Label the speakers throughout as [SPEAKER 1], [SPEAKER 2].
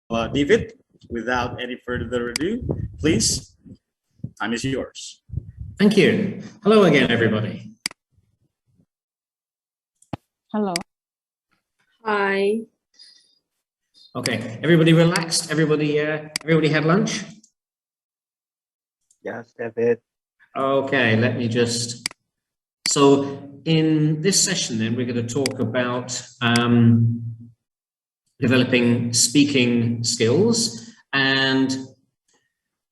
[SPEAKER 1] David, without any further ado, please, time is yours.
[SPEAKER 2] Thank you. Hello again, everybody.
[SPEAKER 3] Hello.
[SPEAKER 4] Hi.
[SPEAKER 2] Okay, everybody relaxed? Everybody had lunch?
[SPEAKER 5] Yes, David.
[SPEAKER 2] Okay, let me just... So in this session then, we're going to talk about developing speaking skills. And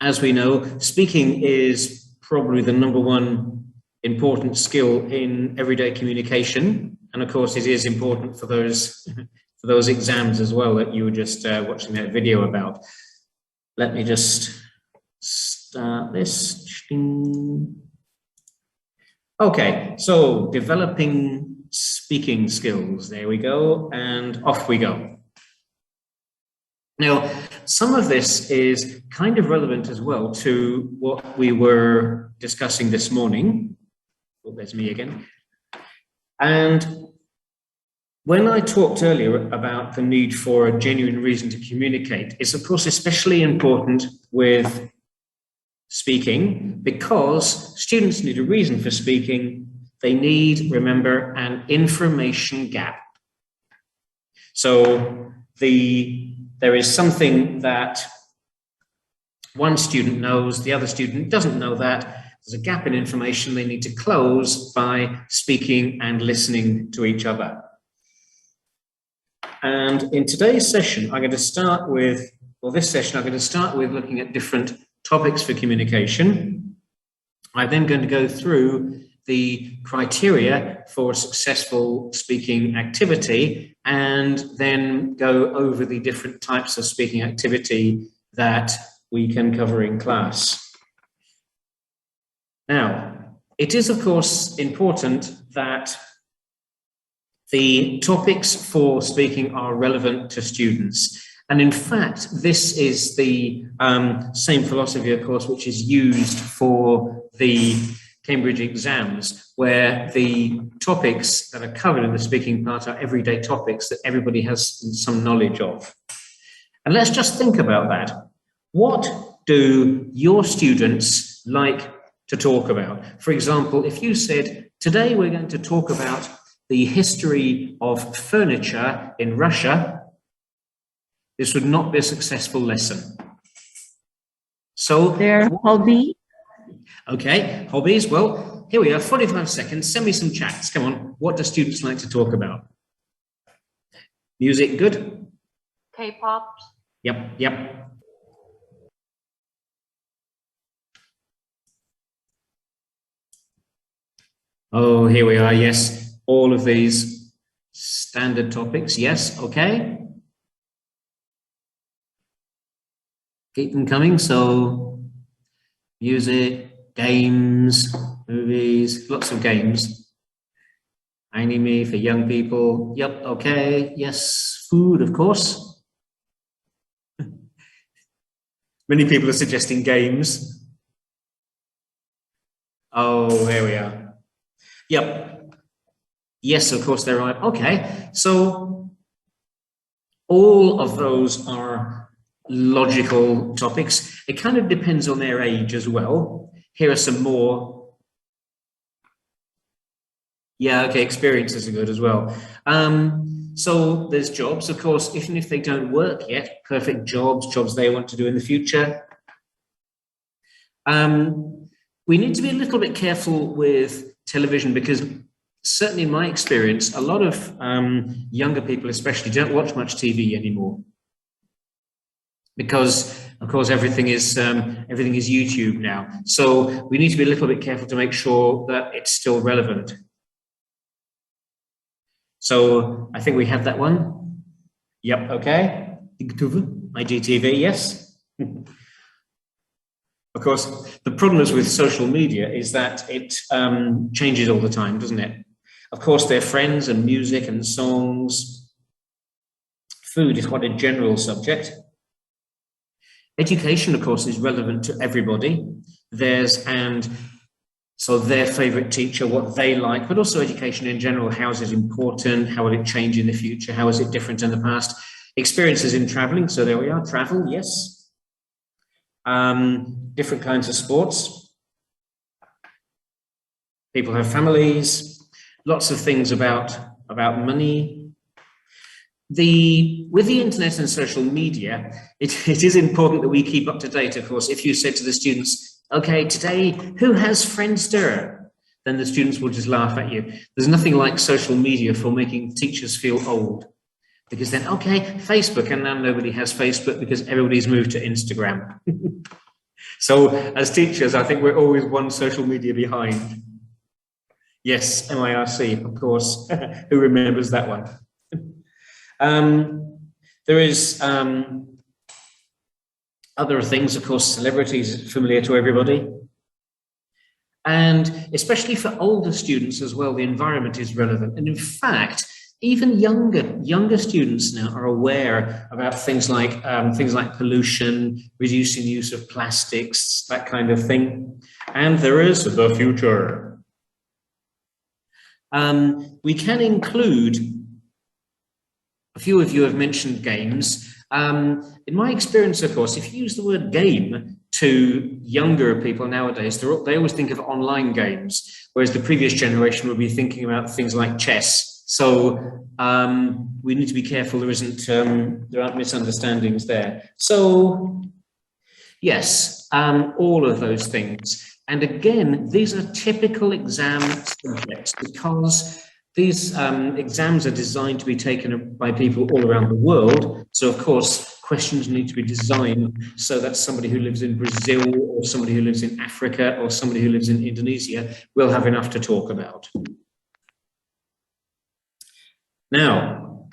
[SPEAKER 2] as we know, speaking is probably the #1 important skill in everyday communication. And of course, it is important for those exams as well that you were just watching that video about. Let me just start this. Okay, so developing speaking skills. There we go, and off we go. Now, some of this is kind of relevant as well to what we were discussing this morning. Oh, there's me again. And when I talked earlier about the need for a genuine reason to communicate, it's of course especially important with speaking because students need a reason for speaking. They need, remember, an information gap. So there is something that one student knows, the other student doesn't know that. There's a gap in information they need to close by speaking and listening to each other. And in today's session, I'm going to start with, looking at different topics for communication. I'm then going to go through the criteria for a successful speaking activity and then go over the different types of speaking activity that we can cover in class. Now, it is of course important that the topics for speaking are relevant to students. And in fact, this is the same philosophy, of course, which is used for the Cambridge exams, where the topics that are covered in the speaking part are everyday topics that everybody has some knowledge of. And let's just think about that. What do your students like to talk about? For example, if you said, today we're going to talk about the history of furniture in Russia, this would not be a successful lesson. So
[SPEAKER 3] Their hobby.
[SPEAKER 2] Okay, hobbies. Well, here we are, 45 seconds. Send me some chats. Come on. What do students like to talk about? Music, good?
[SPEAKER 4] K-pop.
[SPEAKER 2] Yep. Oh, here we are. Yes, all of these standard topics. Yes, okay. Keep them coming. So, music, games, movies, lots of games. Anime for young people. Yep, okay. Yes, food, of course. Many people are suggesting games. Oh, here we are. Yep. Yes, of course there are. Okay, so all of those are logical topics. It kind of depends on their age as well. Here are some more. Yeah, okay, experiences are good as well. So there's jobs, of course, even if they don't work yet, perfect jobs they want to do in the future. We need to be a little bit careful with television because certainly in my experience, a lot of younger people especially don't watch much TV anymore. Because of course everything is YouTube now. So we need to be a little bit careful to make sure that it's still relevant. So I think we have that one. Yep, okay. IGTV, yes. Of course, the problem is with social media is that it changes all the time, doesn't it? Of course, their friends and music and songs. Food is quite a general subject. Education, of course, is relevant to everybody. So their favorite teacher, what they like, but also education in general. How is it important? How will it change in the future? How is it different in the past? Experiences in traveling, so there we are, travel, yes. Different kinds of sports. People have families, lots of things about money. With the internet and social media, it is important that we keep up to date, of course. If you said to the students, okay, today, who has Friendster? Then the students will just laugh at you. There's nothing like social media for making teachers feel old. Because then, okay, Facebook, and now nobody has Facebook because everybody's moved to Instagram. So as teachers, I think we're always one social media behind. Yes, MIRC, of course. Who remembers that one? There is other things, of course, celebrities familiar to everybody. And especially for older students as well, the environment is relevant. And in fact, even younger students now are aware about things like pollution, reducing the use of plastics, that kind of thing. And there is the future. We can include, a few of you have mentioned games. In my experience, of course, if you use the word game to younger people nowadays, they always think of online games, whereas the previous generation would be thinking about things like chess. So we need to be careful there aren't misunderstandings there. So yes, all of those things. And again, these are typical exam subjects because these exams are designed to be taken by people all around the world. So of course, questions need to be designed so that somebody who lives in Brazil or somebody who lives in Africa or somebody who lives in Indonesia will have enough to talk about. Now,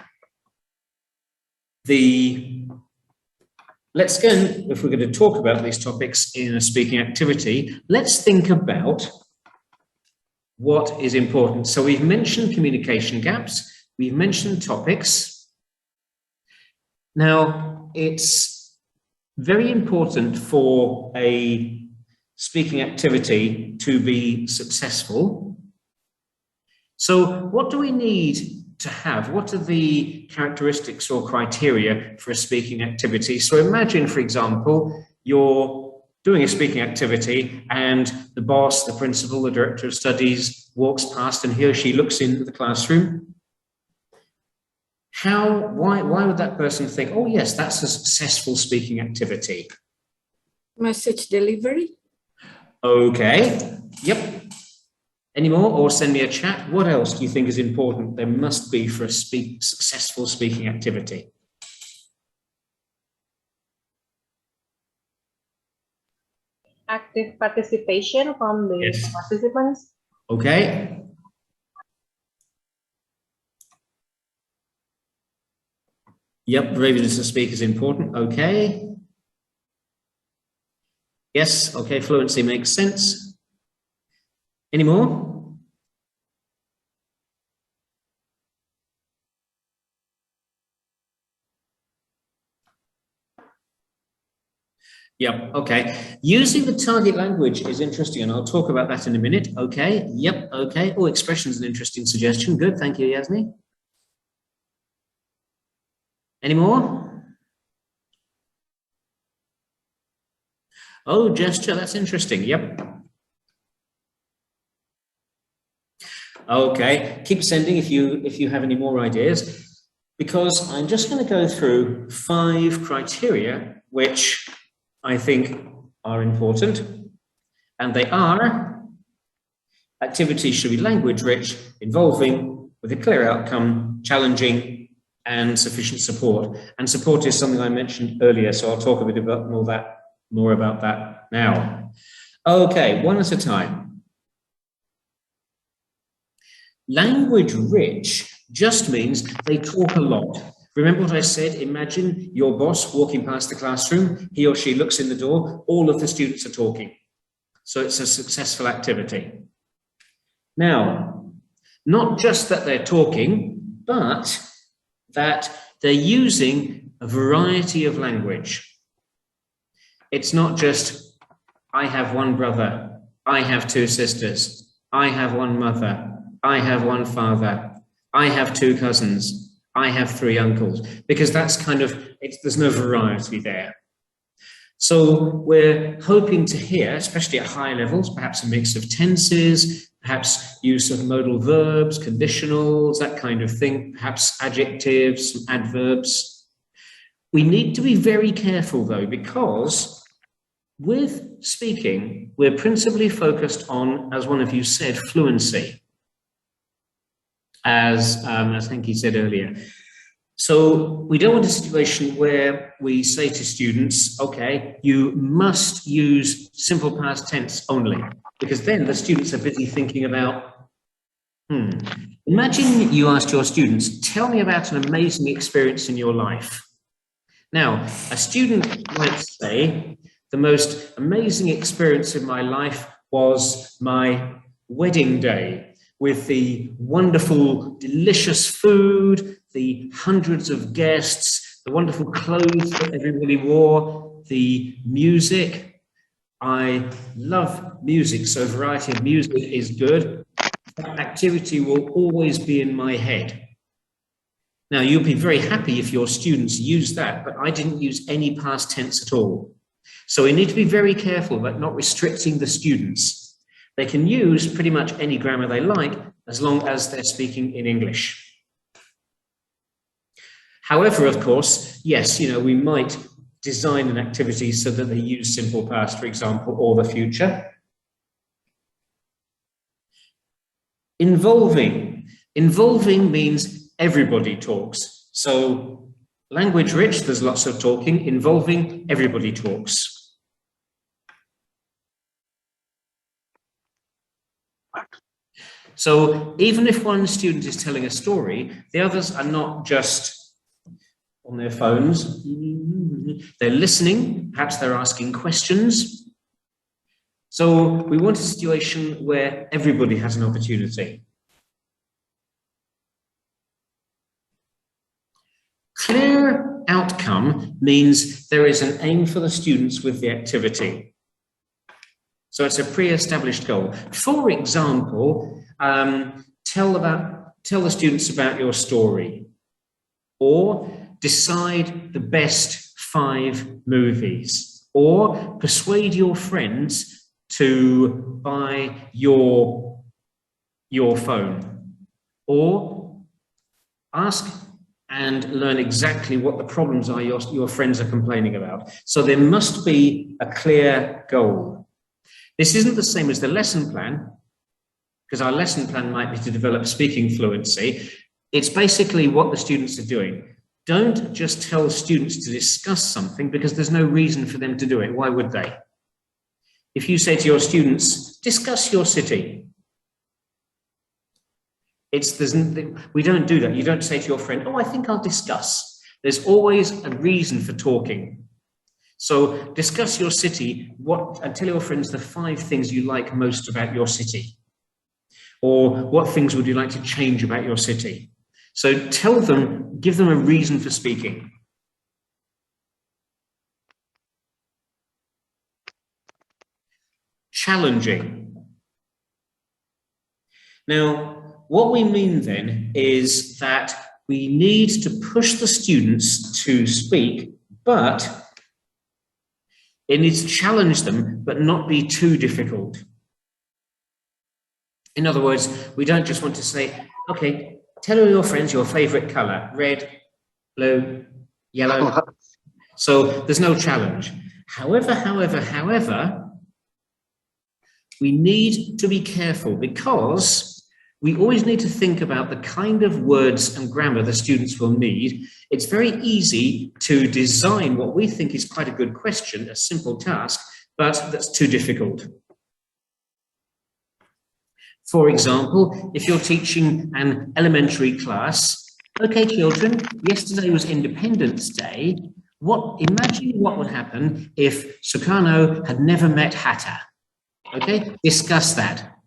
[SPEAKER 2] let's again, if we're going to talk about these topics in a speaking activity, let's think about what is important. So we've mentioned communication gaps, we've mentioned topics. Now, it's very important for a speaking activity to be successful. So what do we need to have? What are the characteristics or criteria for a speaking activity? So imagine, for example, you're doing a speaking activity and the boss, the principal, the director of studies walks past and he or she looks into the classroom. Why would that person think, oh yes, that's a successful speaking activity?
[SPEAKER 4] Message delivery.
[SPEAKER 2] Okay, yep. Any more, or send me a chat? What else do you think is important there must be for a successful speaking activity?
[SPEAKER 5] Active participation from the
[SPEAKER 2] Yes.
[SPEAKER 5] participants.
[SPEAKER 2] Okay. Yep, readiness to speak is important. Okay. Yes, okay, fluency makes sense. Any more? Yep, okay. Using the target language is interesting, and I'll talk about that in a minute. Okay, yep, okay. Oh, expression is an interesting suggestion. Good, thank you, Yasmi. Any more? Oh, gesture, that's interesting. Yep. Okay, keep sending if you have any more ideas, because I'm just going to go through 5 criteria which I think are important, and they are: activities should be language rich, involving, with a clear outcome, challenging, and sufficient support. And support is something I mentioned earlier, so I'll talk a bit about more about that now. Okay, one at a time. Language rich just means they talk a lot. Remember what I said? Imagine your boss walking past the classroom, he or she looks in the door, all of the students are talking. So it's a successful activity. Now, not just that they're talking, but that they're using a variety of language. It's not just, I have one brother, I have 2 sisters, I have one mother, I have one father, I have 2 cousins, I have 3 uncles, because that's kind of, there's no variety there. So we're hoping to hear, especially at high levels, perhaps a mix of tenses, perhaps use of modal verbs, conditionals, that kind of thing, perhaps adjectives, some adverbs. We need to be very careful though, because with speaking, we're principally focused on, as one of you said, fluency, as I think he said earlier. So we don't want a situation where we say to students, okay, you must use simple past tense only, because then the students are busy thinking about, Imagine you asked your students, tell me about an amazing experience in your life. Now, a student might say, the most amazing experience in my life was my wedding day, with the wonderful, delicious food, the hundreds of guests, the wonderful clothes that everybody wore, the music. I love music, so a variety of music is good. That activity will always be in my head. Now, you'll be very happy if your students use that, but I didn't use any past tense at all. So we need to be very careful about not restricting the students. They can use pretty much any grammar they like, as long as they're speaking in English. However, of course, yes, we might design an activity so that they use simple past, for example, or the future. Involving. Involving means everybody talks. So language rich, there's lots of talking. Involving, everybody talks. So even if one student is telling a story, the others are not just on their phones. They're listening, perhaps they're asking questions. So we want a situation where everybody has an opportunity. Clear outcome means there is an aim for the students with the activity. So it's a pre-established goal. For example, tell the students about your story, or decide the best 5 movies, or persuade your friends to buy your phone, or ask and learn exactly what the problems are your friends are complaining about. So there must be a clear goal. This isn't the same as the lesson plan, because our lesson plan might be to develop speaking fluency. It's basically what the students are doing. Don't just tell students to discuss something, because there's no reason for them to do it. Why would they? If you say to your students, discuss your city, we don't do that. You don't say to your friend, oh, I think I'll discuss. There's always a reason for talking. So discuss your city, and tell your friends the 5 things you like most about your city. Or what things would you like to change about your city? So tell them, give them a reason for speaking. Challenging. Now, what we mean then is that we need to push the students to speak, but it needs to challenge them, but not be too difficult. In other words, we don't just want to say, okay, tell all your friends your favorite color, red, blue, yellow. So there's no challenge. However, we need to be careful, because we always need to think about the kind of words and grammar the students will need. It's very easy to design what we think is quite a good question, a simple task, but that's too difficult. For example, if you're teaching an elementary class, okay, children, yesterday was Independence Day. Imagine what would happen if Sukarno had never met Hatta. Okay, discuss that.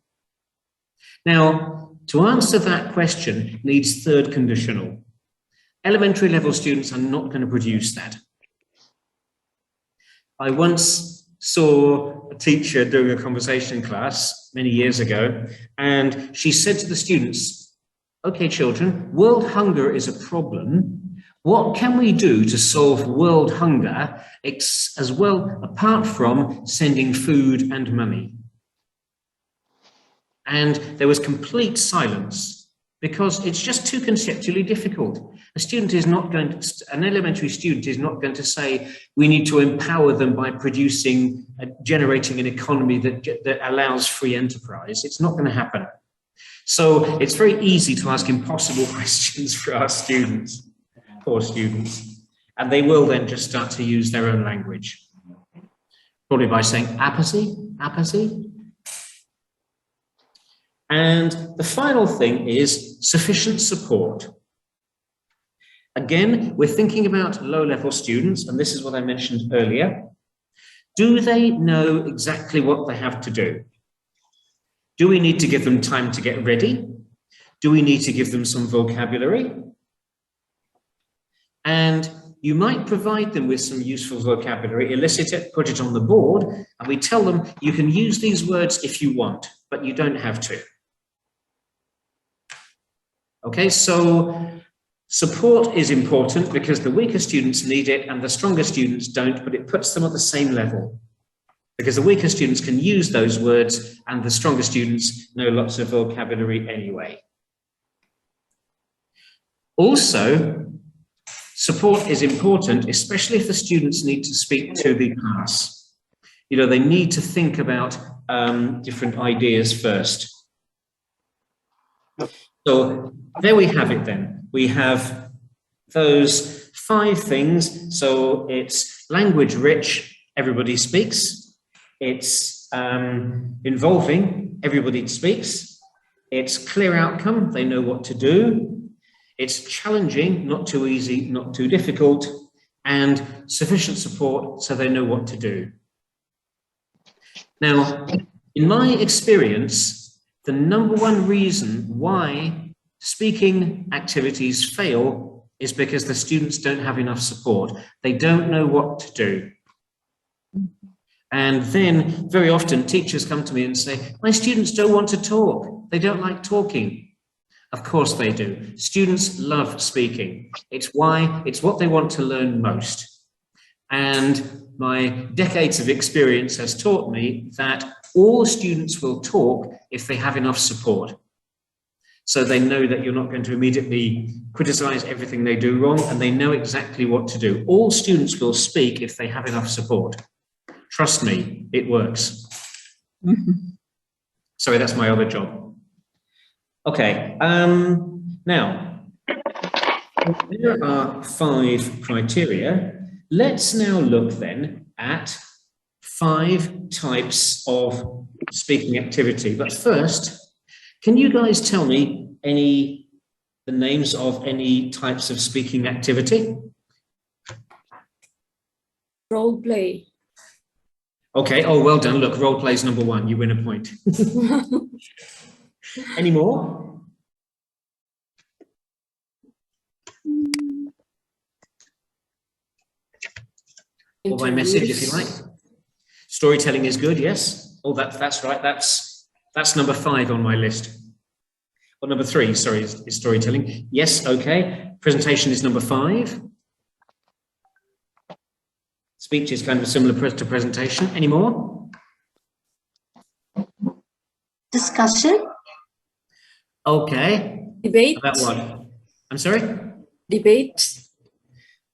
[SPEAKER 2] Now, to answer that question needs 3rd conditional. Elementary level students are not going to produce that. I once saw a teacher doing a conversation class many years ago, and she said to the students, okay, children, world hunger is a problem. What can we do to solve world hunger as well, apart from sending food and money? And there was complete silence because it's just too conceptually difficult. An elementary student is not going to say, we need to empower them by generating an economy that allows free enterprise. It's not going to happen. So it's very easy to ask impossible questions for our students, poor students. And they will then just start to use their own language. Probably by saying apathy, apathy. And the final thing is sufficient support. Again, we're thinking about low-level students, and this is what I mentioned earlier. Do they know exactly what they have to do? Do we need to give them time to get ready? Do we need to give them some vocabulary? And you might provide them with some useful vocabulary, elicit it, put it on the board, and we tell them you can use these words if you want, but you don't have to. Okay, so support is important because the weaker students need it and the stronger students don't, but it puts them at the same level because the weaker students can use those words and the stronger students know lots of vocabulary anyway. Also, support is important, especially if the students need to speak to the class. You know, they need to think about different ideas first. So there we have it then. We have those 5 things. So it's language rich, everybody speaks. It's involving, everybody speaks. It's clear outcome, they know what to do. It's challenging, not too easy, not too difficult, and sufficient support so they know what to do. Now, in my experience, the number one reason why speaking activities fail is because the students don't have enough support. They don't know what to do. And then very often teachers come to me and say, my students don't want to talk. They don't like talking. Of course they do. Students love speaking. It's what they want to learn most. And my decades of experience has taught me that all students will talk if they have enough support. So they know that you're not going to immediately criticize everything they do wrong, and they know exactly what to do. All students will speak if they have enough support. Trust me, it works. Sorry, that's my other job. Okay, now, there are 5 criteria. Let's now look then at 5 types of speaking activity. But first, can you guys tell me the names of any types of speaking activity?
[SPEAKER 4] Role play.
[SPEAKER 2] Okay, oh, well done. Look, role play is number 1. You win a point. Any more? Or my message, if you like. Storytelling is good, yes. Oh, that's right. That's number 5 on my list. Or number 3, sorry, is storytelling. Yes, okay. Presentation is number 5. Speech is kind of similar to presentation. Any more?
[SPEAKER 5] Discussion.
[SPEAKER 2] Okay.
[SPEAKER 4] Debate.
[SPEAKER 2] About what? I'm sorry?
[SPEAKER 4] Debate.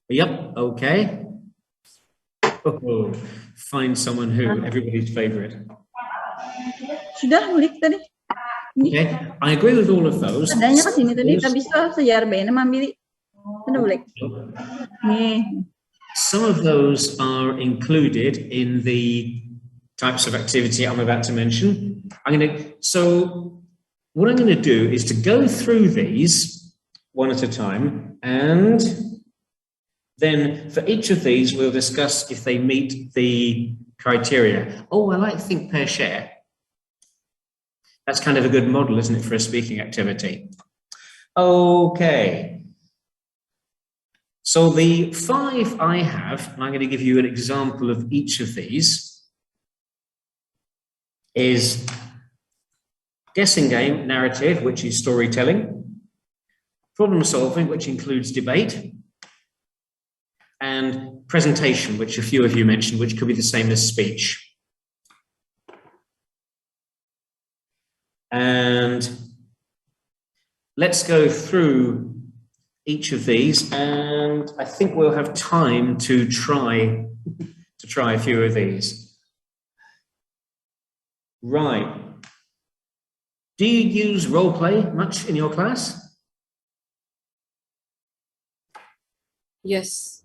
[SPEAKER 2] Yep, okay. Oh, find someone who, everybody's favorite.
[SPEAKER 3] Sudah ngulik tadi.
[SPEAKER 2] Okay, I agree with all of those.
[SPEAKER 3] Adanya ke sini tadi, habis itu sejarah bena mamili. Sudah ngulik. Nih.
[SPEAKER 2] Some of those are included in the types of activity I'm about to mention. So what I'm going to do is to go through these one at a time, and then for each of these, we'll discuss if they meet the criteria. Oh, I like think, pair, share. That's kind of a good model, isn't it, for a speaking activity? Okay. So the 5 I have, and I'm going to give you an example of each of these, is guessing game, narrative, which is storytelling, problem solving, which includes debate, and presentation, which a few of you mentioned, which could be the same as speech. And let's go through each of these, and I think we'll have time to try a few of these. Right. Do you use role play much in your class?
[SPEAKER 4] Yes.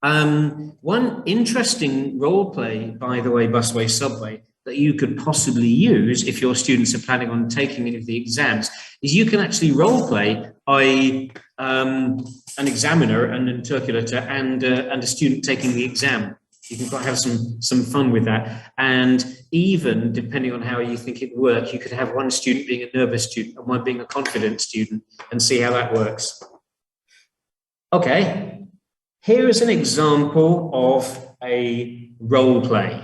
[SPEAKER 2] One interesting role play, by the way, Busway Subway, that you could possibly use if your students are planning on taking any of the exams, is you can actually role play an examiner, an interculator, and a student taking the exam. You can quite have some fun with that. And even depending on how you think it would work, you could have one student being a nervous student and one being a confident student and see how that works. Okay, here is an example of a role play.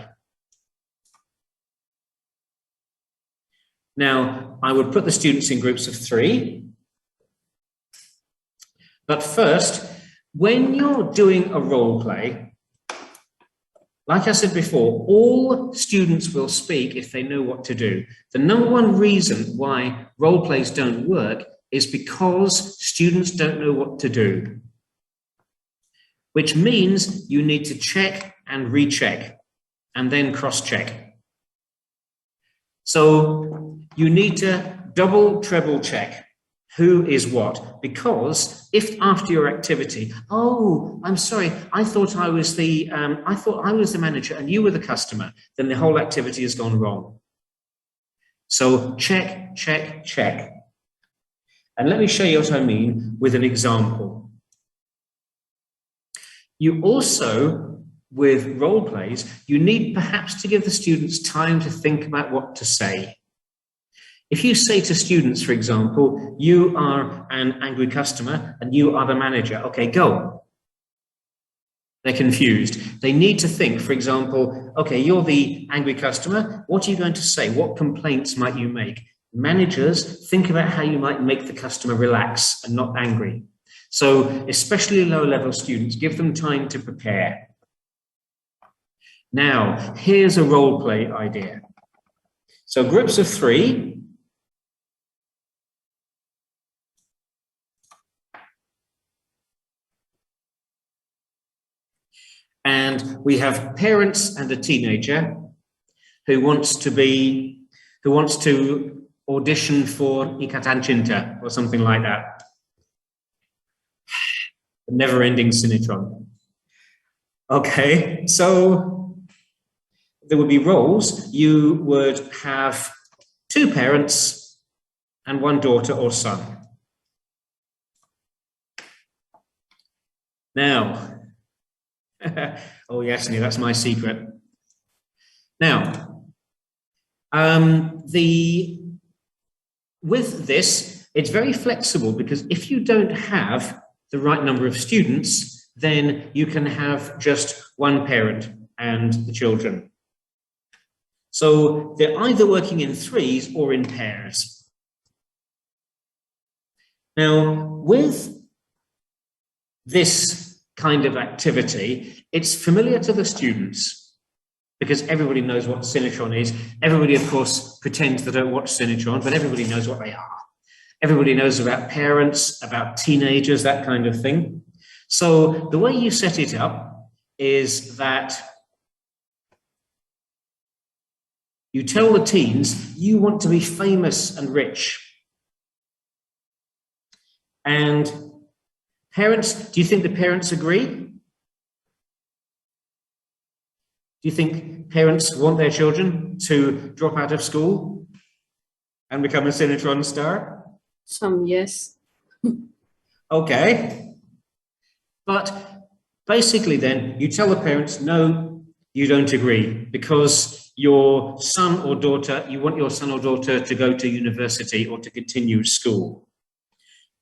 [SPEAKER 2] Now, I would put the students in groups of 3. But first, when you're doing a role play, like I said before, all students will speak if they know what to do. The number one reason why role plays don't work is because students don't know what to do, which means you need to check and recheck and then cross-check. So you need to double, treble check who is what, because if after your activity, oh, I'm sorry, I thought I was the manager and you were the customer, then the whole activity has gone wrong. So check, check, check. And let me show you what I mean with an example. You also, with role plays, you need perhaps to give the students time to think about what to say. If you say to students, for example, you are an angry customer and you are the manager, okay, go. They're confused. They need to think, for example, okay, you're the angry customer. What are you going to say? What complaints might you make? Managers, think about how you might make the customer relax and not angry. So especially low-level students, give them time to prepare. Now, here's a role play idea. So groups of 3. And we have parents and a teenager who wants to audition for Ikatan Cinta or something like that. The never-ending Cinetron. Okay, so there would be roles. You would have 2 parents and 1 daughter or son. Now, oh yes, Neil, that's my secret. Now, with this, it's very flexible because if you don't have the right number of students, then you can have just 1 parent and the children. So they're either working in 3s or in pairs. Now, with this kind of activity, it's familiar to the students because everybody knows what Cinetron is. Everybody, of course, pretends they don't watch Cinetron, but everybody knows what they are. Everybody knows about parents, about teenagers, that kind of thing. So the way you set it up is that you tell the teens you want to be famous and rich. And parents, do you think the parents agree? Do you think parents want their children to drop out of school and become a Cinetron star?
[SPEAKER 4] Some, yes.
[SPEAKER 2] Okay. But basically then, you tell the parents, no, you don't agree, because your son or daughter, you want your son or daughter to go to university or to continue school.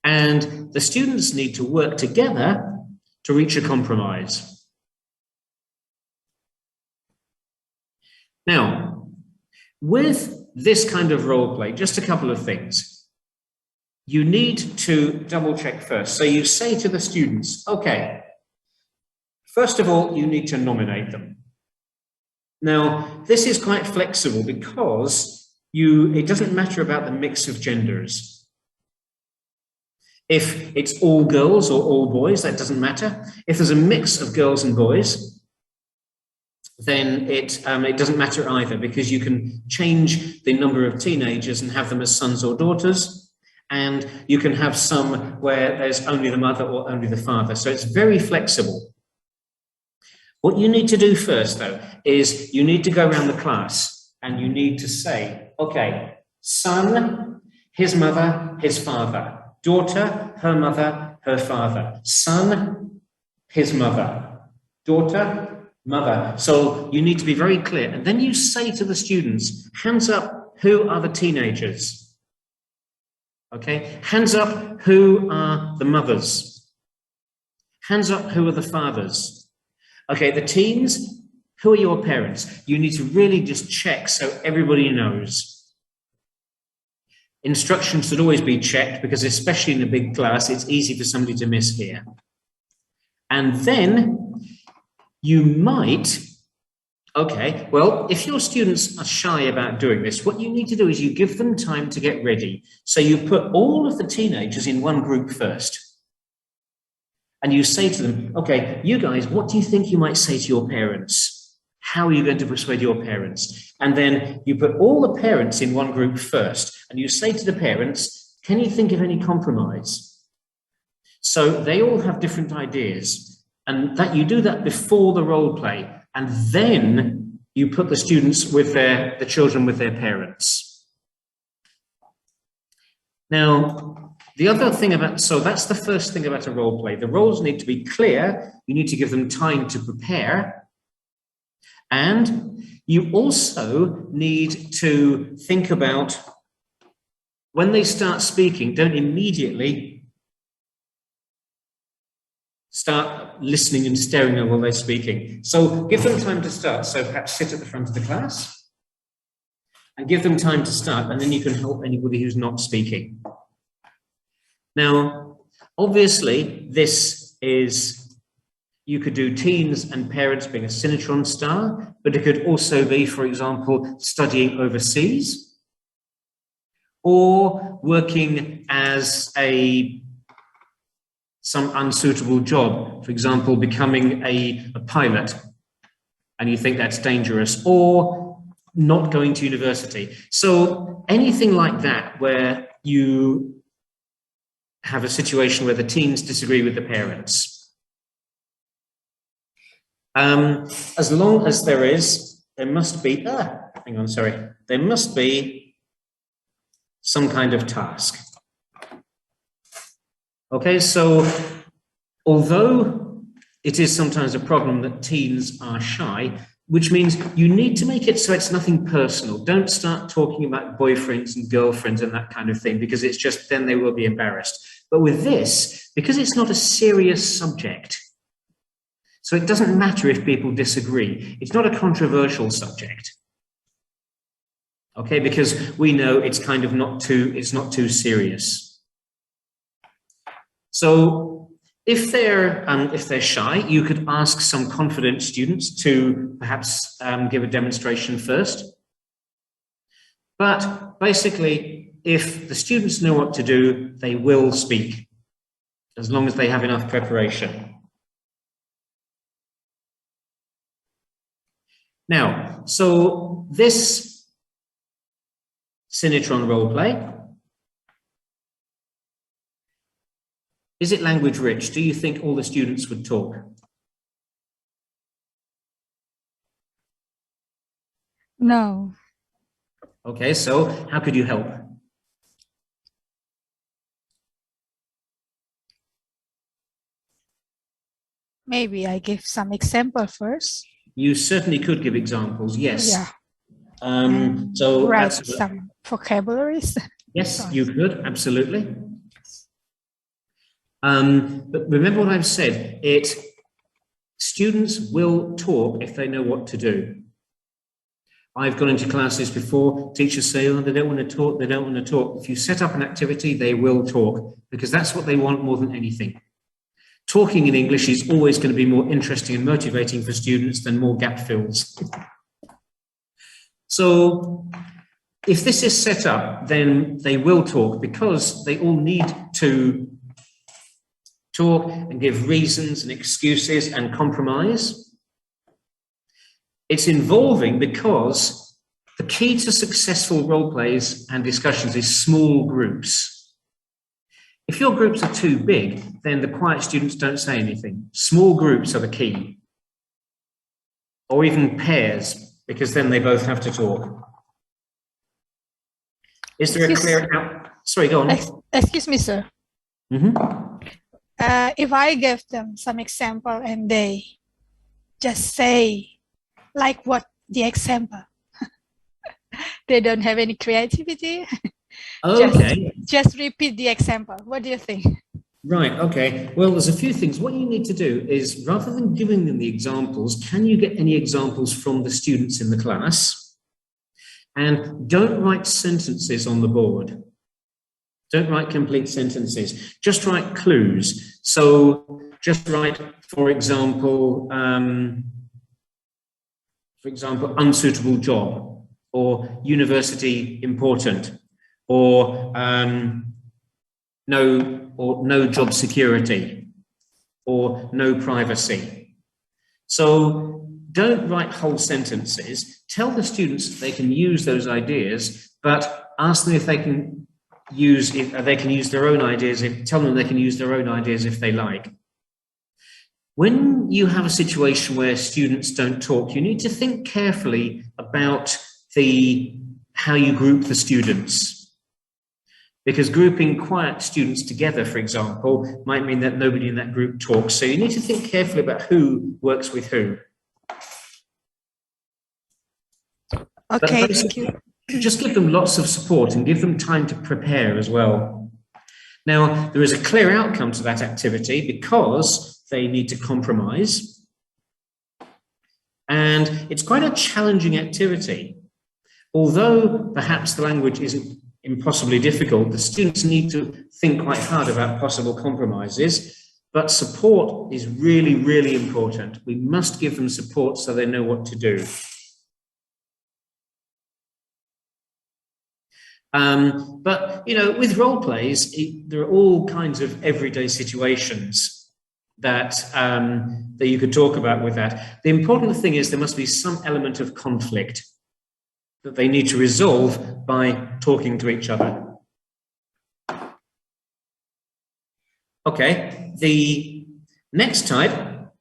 [SPEAKER 2] And the students need to work together to reach a compromise. Now, with this kind of role play, just a couple of things. you need to double check first. So you say to the students, okay, first of all, you need to nominate them. Now, this is quite flexible because it doesn't matter about the mix of genders. If it's all girls or all boys, that doesn't matter. If there's a mix of girls and boys, then it doesn't matter either, because you can change the number of teenagers and have them as sons or daughters, and you can have some where there's only the mother or only the father. So it's very flexible. What you need to do first, though, is you need to go around the class and you need to say, okay, son, his mother, his father. Daughter, her mother, her father. Son, his mother. Daughter, mother. So you need to be very clear. And then you say to the students, hands up, who are the teenagers? Okay, hands up, who are the mothers? Hands up, who are the fathers? Okay, the teens, who are your parents? You need to really just check so everybody knows. Instructions should always be checked, because especially in a big class, it's easy for somebody to mishear. And then you might, okay, well, if your students are shy about doing this, what you need to do is you give them time to get ready. So you put all of the teenagers in one group first. And you say to them, okay, you guys, what do you think you might say to your parents? How are you going to persuade your parents? And then you put all the parents in one group first, and you say to the parents, can you think of any compromise? So they all have different ideas, and that you do that before the role play, and then you put the students with the children with their parents. Now, the other thing so that's the first thing about a role play. The roles need to be clear. You need to give them time to prepare. And you also need to think about, when they start speaking, don't immediately start listening and staring at while they're speaking. So give them time to start. So perhaps sit at the front of the class and give them time to start, and then you can help anybody who's not speaking. Now, obviously, this is, you could do teens and parents being a synchron star, but it could also be, for example, studying overseas or working as some unsuitable job, for example, becoming a pilot, and you think that's dangerous, or not going to university. So anything like that, where you have a situation where the teens disagree with the parents. As long as there must be some kind of task. Okay, so although it is sometimes a problem that teens are shy, which means you need to make it so it's nothing personal. Don't start talking about boyfriends and girlfriends and that kind of thing, because it's just, then they will be embarrassed. But with this, because it's not a serious subject, so it doesn't matter if people disagree. It's not a controversial subject. Okay, because we know it's kind of it's not too serious. So if they're shy, you could ask some confident students to perhaps give a demonstration first. But basically, if the students know what to do, they will speak, as long as they have enough preparation. Now, so this synchron role play, is it language rich? Do you think all the students would talk?
[SPEAKER 6] No.
[SPEAKER 2] Okay, so how could you help?
[SPEAKER 6] Maybe I give some example first.
[SPEAKER 2] You certainly could give examples, yes.
[SPEAKER 6] Yeah.
[SPEAKER 2] So
[SPEAKER 6] write some vocabularies.
[SPEAKER 2] Yes, you could, absolutely. But remember what I've said, students will talk if they know what to do. I've gone into classes before, teachers say, oh, they don't want to talk, they don't want to talk. If you set up an activity, they will talk, because that's what they want more than anything. Talking in English is always going to be more interesting and motivating for students than more gap fills. So if this is set up, then they will talk, because they all need to talk and give reasons and excuses and compromise. It's involving because the key to successful role plays and discussions is small groups. If your groups are too big, then the quiet students don't say anything. Small groups are the key. Or even pairs, because then they both have to talk. Is there a clear out? Sorry, go on.
[SPEAKER 6] Excuse me, sir.
[SPEAKER 2] Mm-hmm.
[SPEAKER 6] If I give them some example and they just say, like what the example, they don't have any creativity.
[SPEAKER 2] Okay.
[SPEAKER 6] Just repeat the example. What do you think?
[SPEAKER 2] Right, okay. Well, there's a few things. What you need to do is, rather than giving them the examples, can you get any examples from the students in the class? And don't write sentences on the board. Don't write complete sentences. Just write clues. So just write, for example, unsuitable job, or university important, or no job security, or no privacy. So don't write whole sentences. Tell the students they can use those ideas, but ask them if they can use their own ideas. Tell them they can use their own ideas if they like. When you have a situation where students don't talk, you need to think carefully about how you group the students. Because grouping quiet students together, for example, might mean that nobody in that group talks. So you need to think carefully about who works with who.
[SPEAKER 6] Okay, thank you.
[SPEAKER 2] Just give them lots of support and give them time to prepare as well. Now, there is a clear outcome to that activity because they need to compromise. And it's quite a challenging activity. Although perhaps the language isn't impossibly difficult, the students need to think quite hard about possible compromises, but support is really, really important. We must give them support so they know what to do. But, you know, with role plays, there are all kinds of everyday situations that you could talk about with that. The important thing is there must be some element of conflict that they need to resolve by talking to each other. Okay, the next type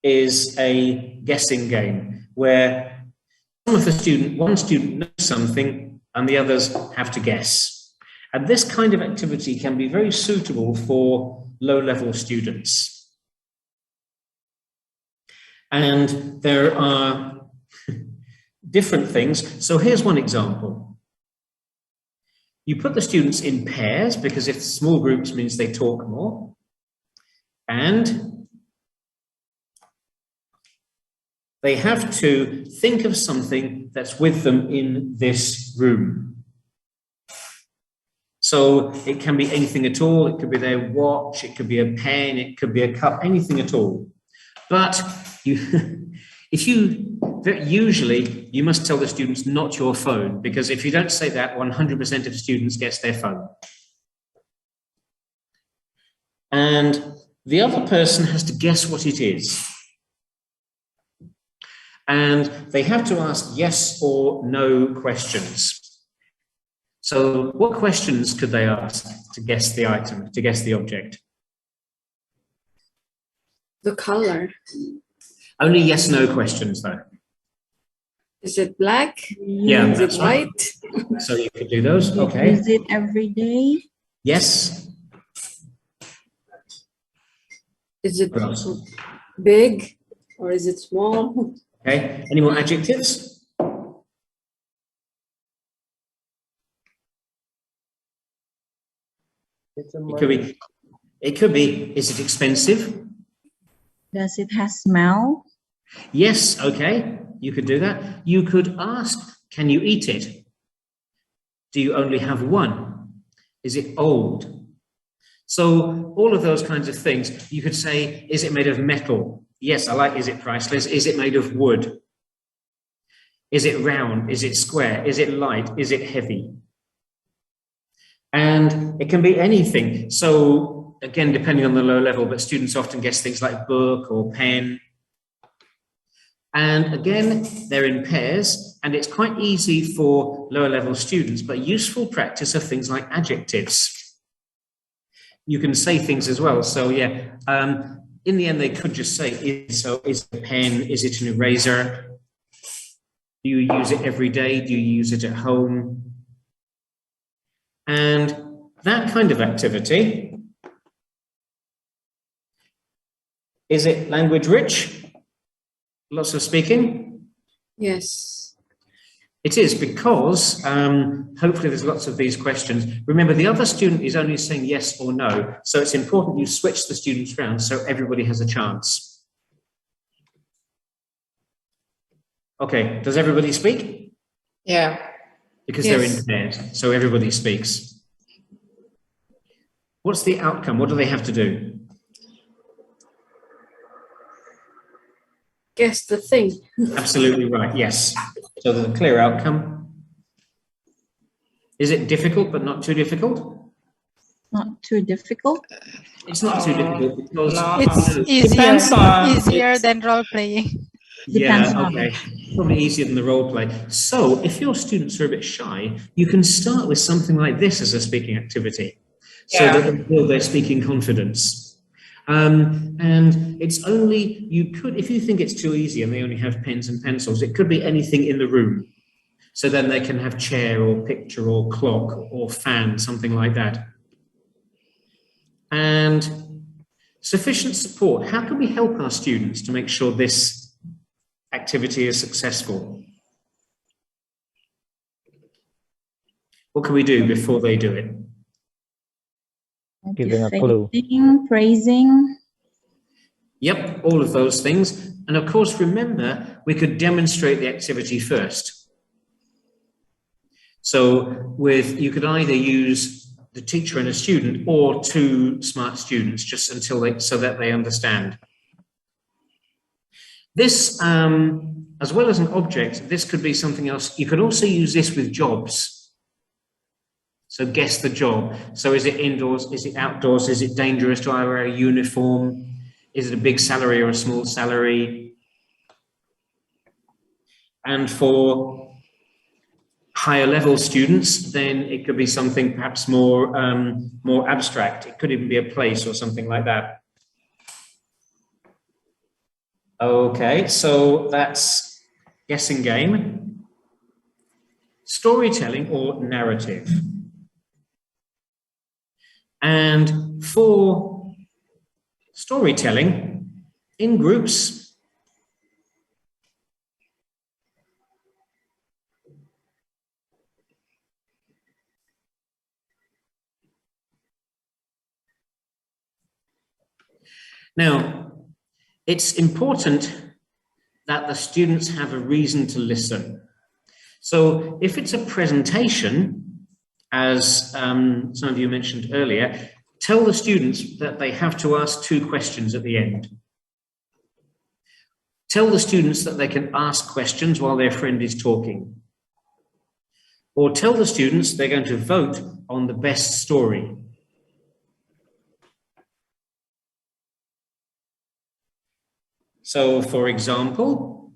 [SPEAKER 2] is a guessing game where one student knows something and the others have to guess. And this kind of activity can be very suitable for low-level students. And there are different things. So here's one example. You put the students in pairs because if small groups means they talk more. And they have to think of something that's with them in this room. So it can be anything at all. It could be their watch, it could be a pen, it could be a cup, anything at all. But usually you must tell the students not your phone, because if you don't say that, 100% of students gets their phone. And the other person has to guess what it is. And they have to ask yes or no questions. So what questions could they ask to guess the item, to guess the object?
[SPEAKER 4] The color.
[SPEAKER 2] Only yes/no questions, though.
[SPEAKER 4] Is it black?
[SPEAKER 2] Yeah,
[SPEAKER 4] Is
[SPEAKER 2] that's
[SPEAKER 4] it
[SPEAKER 2] right.
[SPEAKER 4] white?
[SPEAKER 2] So you could do those. Okay.
[SPEAKER 3] Is it every day?
[SPEAKER 2] Yes.
[SPEAKER 4] Is it
[SPEAKER 2] What else?
[SPEAKER 4] big or is it small?
[SPEAKER 2] Okay. Any more adjectives? It could be, is it expensive?
[SPEAKER 3] Does it have smell?
[SPEAKER 2] Yes, okay. You could do that. You could ask Can you eat it? Do you only have one? Is it old? So all of those kinds of things, you could say, is it made of metal? Yes, I like, is it priceless? Is it made of wood? Is it round? Is it square? Is it light? Is it heavy? And it can be anything. So again, depending on the low level, but students often guess things like book or pen. And again, they're in pairs, and it's quite easy for lower level students, but useful practice of things like adjectives. You can say things as well. So yeah, in the end, they could just say, is it a pen? Is it an eraser? Do you use it every day? Do you use it at home? And that kind of activity, is it language rich? Lots of speaking?
[SPEAKER 4] Yes.
[SPEAKER 2] It is, because hopefully there's lots of these questions. Remember, the other student is only saying yes or no, so it's important you switch the students around so everybody has a chance. Okay, does everybody speak?
[SPEAKER 4] Yeah.
[SPEAKER 2] Because
[SPEAKER 4] Yes.
[SPEAKER 2] they're in pairs, so everybody speaks. What's the outcome? What do they have to do?
[SPEAKER 4] Guess the thing.
[SPEAKER 2] Absolutely right, yes. So there's a clear outcome. Is it difficult but not too difficult?
[SPEAKER 3] Not too difficult.
[SPEAKER 2] It's not too difficult because
[SPEAKER 6] It's easier than role playing.
[SPEAKER 3] Depends
[SPEAKER 2] yeah,
[SPEAKER 3] on-
[SPEAKER 2] okay. Probably easier than the role play. So if your students are a bit shy, you can start with something like this as a speaking activity, so that they build their speaking confidence. And it's only, you could, if you think it's too easy and they only have pens and pencils, it could be anything in the room. So then they can have chair or picture or clock or fan, something like that. And sufficient support. How can we help our students to make sure this activity is successful? What can we do before they do it?
[SPEAKER 7] Giving a clue.
[SPEAKER 3] Motivating, praising.
[SPEAKER 2] Yep, all of those things. And of course, remember, we could demonstrate the activity first. So you could either use the teacher and a student or two smart students, just so that they understand. This, as well as an object, this could be something else. You could also use this with jobs. So guess the job. So is it indoors? Is it outdoors? Is it dangerous to wear a uniform? Is it a big salary or a small salary? And for higher level students, then it could be something perhaps more abstract. It could even be a place or something like that. Okay, so that's guessing game. Storytelling or narrative. And for storytelling in groups, now, it's important that the students have a reason to listen. So if it's a presentation, as some of you mentioned earlier, tell the students that they have to ask 2 questions at the end. Tell the students that they can ask questions while their friend is talking. Or tell the students they're going to vote on the best story. So, for example,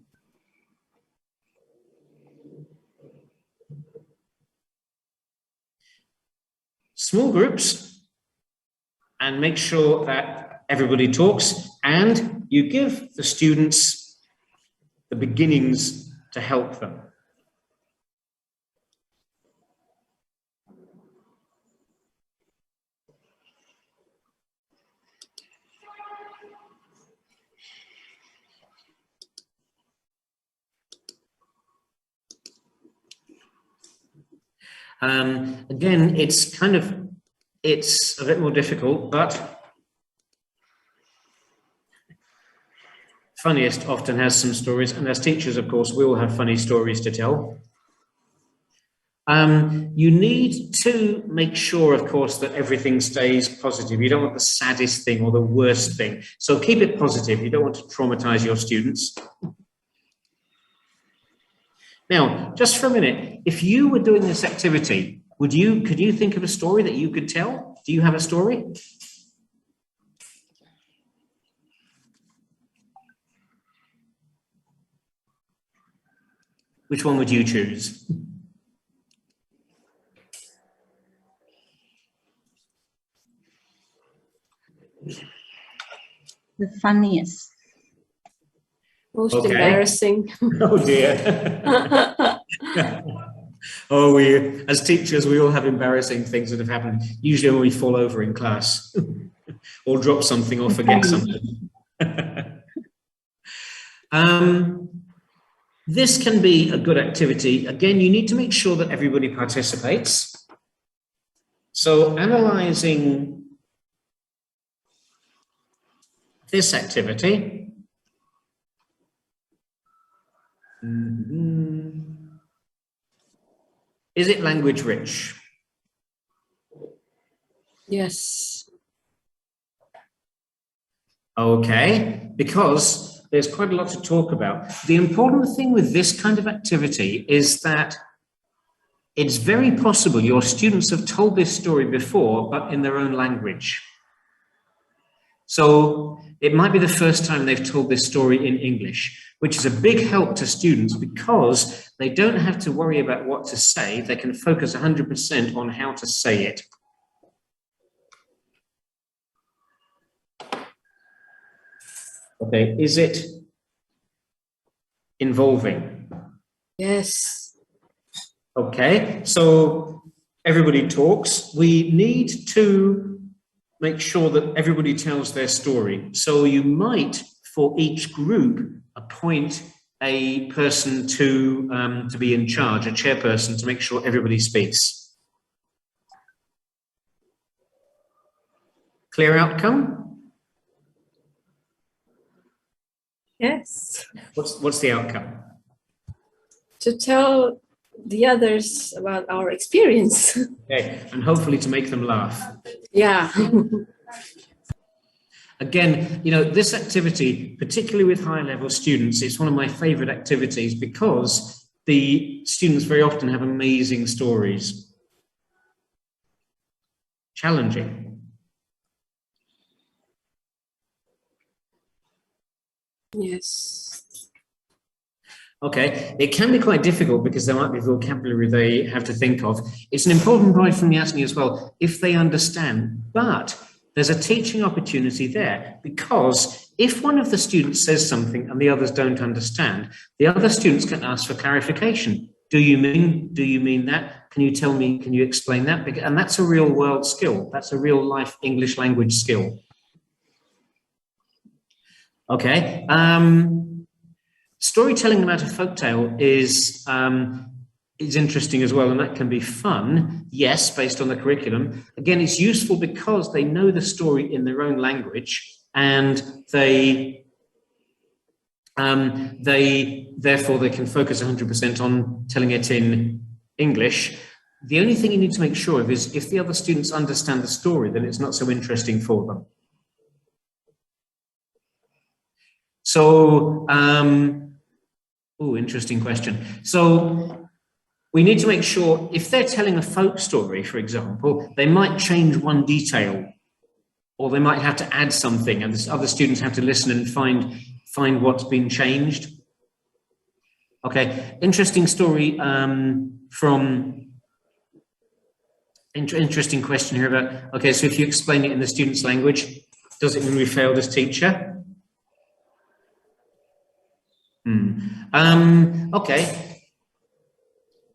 [SPEAKER 2] small groups, and make sure that everybody talks, and you give the students the beginnings to help them. Again, it's a bit more difficult, but funniest often has some stories, and as teachers, of course, we all have funny stories to tell. You need to make sure, of course, that everything stays positive. You don't want the saddest thing or the worst thing. So keep it positive. You don't want to traumatize your students. Now, just for a minute, if you were doing this activity, could you think of a story that you could tell? Do you have a story? Which one would you choose?
[SPEAKER 3] The funniest.
[SPEAKER 4] Most
[SPEAKER 2] Okay.
[SPEAKER 4] embarrassing.
[SPEAKER 2] Oh dear. Oh, as teachers, we all have embarrassing things that have happened, usually when we fall over in class or drop something or forget something. This can be a good activity. Again, you need to make sure that everybody participates. So analyzing this activity. Is it language rich?
[SPEAKER 4] Yes.
[SPEAKER 2] Okay, because there's quite a lot to talk about. The important thing with this kind of activity is that it's very possible your students have told this story before, but in their own language. So it might be the first time they've told this story in English, which is a big help to students because they don't have to worry about what to say. They can focus 100% on how to say it. Okay, is it involving?
[SPEAKER 4] Yes.
[SPEAKER 2] Okay, so everybody talks. We need to make sure that everybody tells their story. So you might, for each group, appoint a person to be in charge, a chairperson, to make sure everybody speaks. Clear outcome?
[SPEAKER 4] Yes.
[SPEAKER 2] What's the outcome?
[SPEAKER 4] To tell the others about our experience.
[SPEAKER 2] Okay, and hopefully to make them laugh.
[SPEAKER 4] Yeah.
[SPEAKER 2] Again, you know, this activity, particularly with higher level students, it's one of my favorite activities because the students very often have amazing stories. Challenging.
[SPEAKER 4] Yes.
[SPEAKER 2] Okay, it can be quite difficult because there might be vocabulary they have to think of. It's an important point from the Asni as well, if they understand, but there's a teaching opportunity there because if one of the students says something and the others don't understand, the other students can ask for clarification. Do you mean that? Can you tell me, can you explain that? And that's a real world skill. That's a real life English language skill. Okay. Storytelling about a folktale is interesting as well, and that can be fun, yes, based on the curriculum. Again, it's useful because they know the story in their own language, and therefore they can focus 100% on telling it in English. The only thing you need to make sure of is if the other students understand the story, then it's not so interesting for them. So, interesting question. So we need to make sure if they're telling a folk story, for example, they might change one detail or they might have to add something and the other students have to listen and find what's been changed. Okay, interesting story interesting question here about, okay, so if you explain it in the student's language, does it mean we failed as teacher? Okay.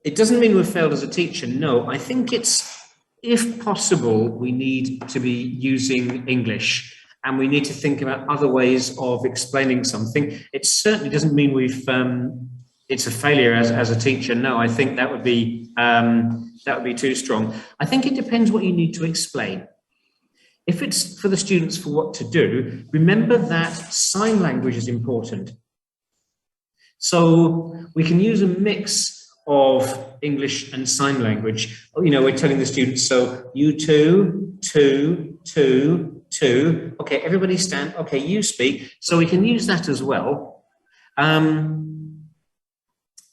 [SPEAKER 2] It doesn't mean we've failed as a teacher. No, I think it's, if possible, we need to be using English and we need to think about other ways of explaining something. It certainly doesn't mean it's a failure as a teacher. No, I think that would be too strong. I think it depends what you need to explain. If it's for the students for what to do, remember that sign language is important. So we can use a mix of English and sign language. You know, we're telling the students, so you two, two. Okay, everybody stand. Okay, you speak. So we can use that as well.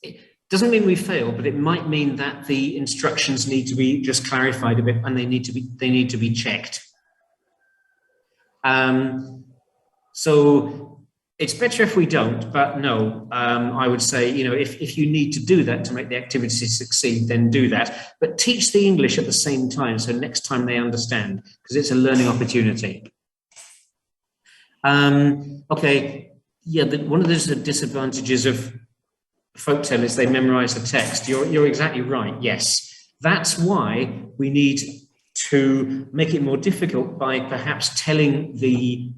[SPEAKER 2] It doesn't mean we fail, but it might mean that the instructions need to be just clarified a bit, and they need to be checked. So it's better if we don't, but no, I would say, you know, if you need to do that to make the activity succeed, then do that. But teach the English at the same time, so next time they understand, because it's a learning opportunity. Okay, yeah, one of the disadvantages of Folktale is they memorize the text. You're exactly right, yes. That's why we need to make it more difficult by perhaps telling the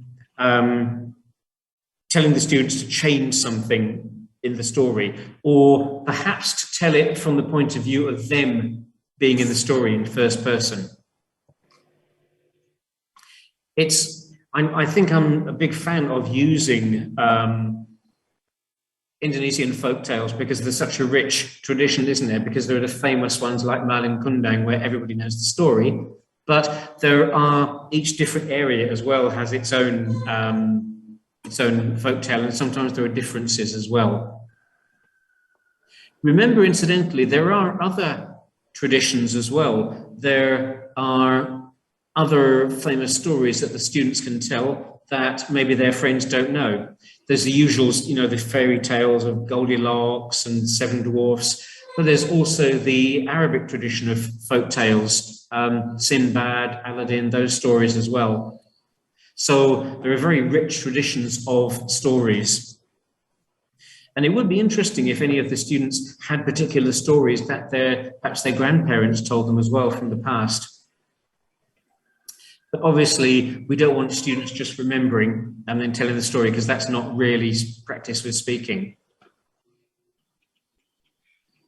[SPEAKER 2] students to change something in the story, or perhaps to tell it from the point of view of them being in the story in first person. I think I'm a big fan of using Indonesian folk tales because there's such a rich tradition, isn't there? Because there are the famous ones like Malin Kundang, where everybody knows the story, but there are, each different area as well has its own folk tale, and sometimes there are differences as well. Remember, incidentally, there are other traditions as well. There are other famous stories that the students can tell that maybe their friends don't know. There's the usuals, you know, the fairy tales of Goldilocks and Seven Dwarfs, but there's also the Arabic tradition of folk tales, Sinbad, Aladdin, those stories as well. So there are very rich traditions of stories. And it would be interesting if any of the students had particular stories that perhaps their grandparents told them as well from the past. But obviously, we don't want students just remembering and then telling the story, because that's not really practice with speaking.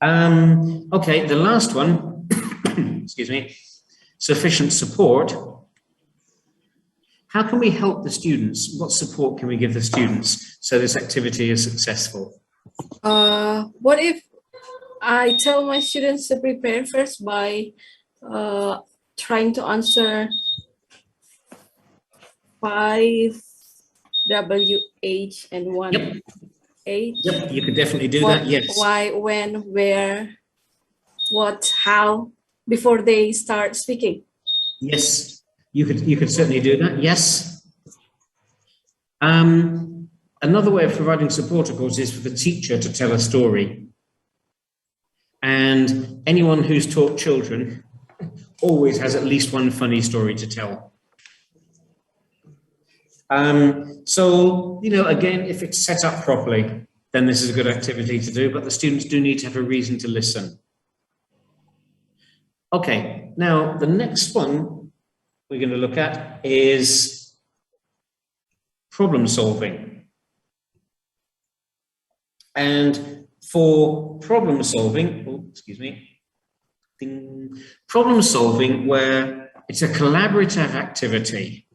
[SPEAKER 2] Okay, the last one, excuse me, sufficient support. How can we help the students? What support can we give the students so this activity is successful?
[SPEAKER 4] What if I tell my students to prepare first by trying to answer 5 W, H, and 1
[SPEAKER 2] Yep.
[SPEAKER 4] H?
[SPEAKER 2] Yep, you could definitely do
[SPEAKER 4] What,
[SPEAKER 2] that, yes.
[SPEAKER 4] Why, when, where, what, how, before they start speaking.
[SPEAKER 2] Yes, you could certainly do that, yes. Another way of providing support, of course, is for the teacher to tell a story. And anyone who's taught children always has at least one funny story to tell. So, you know, again, if it's set up properly, then this is a good activity to do, but the students do need to have a reason to listen. Okay, now the next one we're going to look at is problem solving. And for problem solving, problem solving where it's a collaborative activity.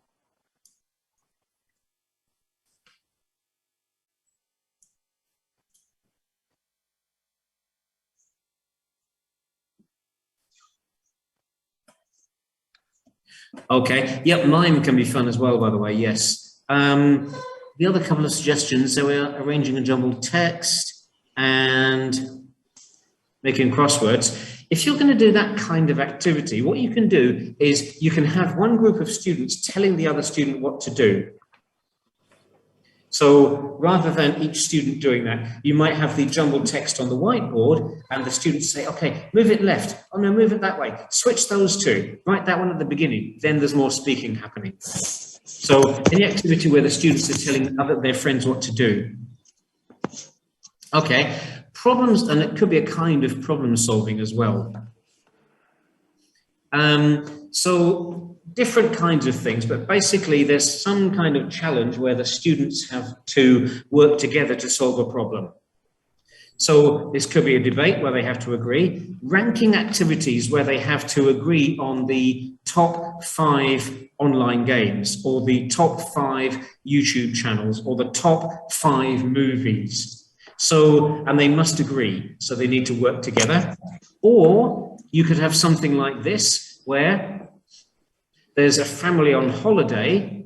[SPEAKER 2] Okay, yep, mime can be fun as well, by the way, yes. The other couple of suggestions, so we're arranging a jumbled text and making crosswords. If you're going to do that kind of activity, what you can do is you can have one group of students telling the other student what to do. So rather than each student doing that, you might have the jumbled text on the whiteboard and the students say, okay, move it left. Oh no, move it that way. Switch those two. Write that one at the beginning. Then there's more speaking happening. So any activity where the students are telling their friends what to do. Okay, problems, and it could be a kind of problem solving as well. So different kinds of things, but basically there's some kind of challenge where the students have to work together to solve a problem. So this could be a debate where they have to agree, ranking activities where they have to agree on the top 5 online games, or the top 5 YouTube channels, or the top 5 movies. So, and they must agree. So they need to work together. Or you could have something like this, where there's a family on holiday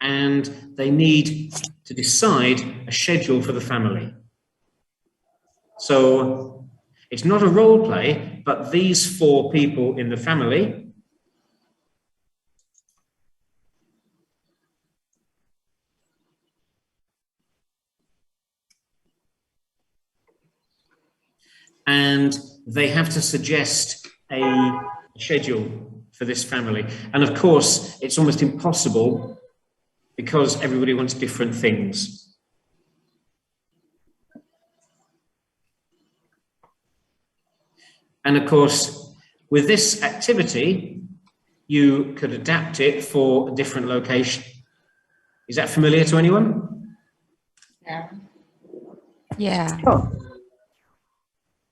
[SPEAKER 2] and they need to decide a schedule for the family. So it's not a role play, but these 4 people in the family and they have to suggest a schedule for this family. And of course, it's almost impossible because everybody wants different things. And of course, with this activity, you could adapt it for a different location. Is that familiar to anyone?
[SPEAKER 6] Yeah.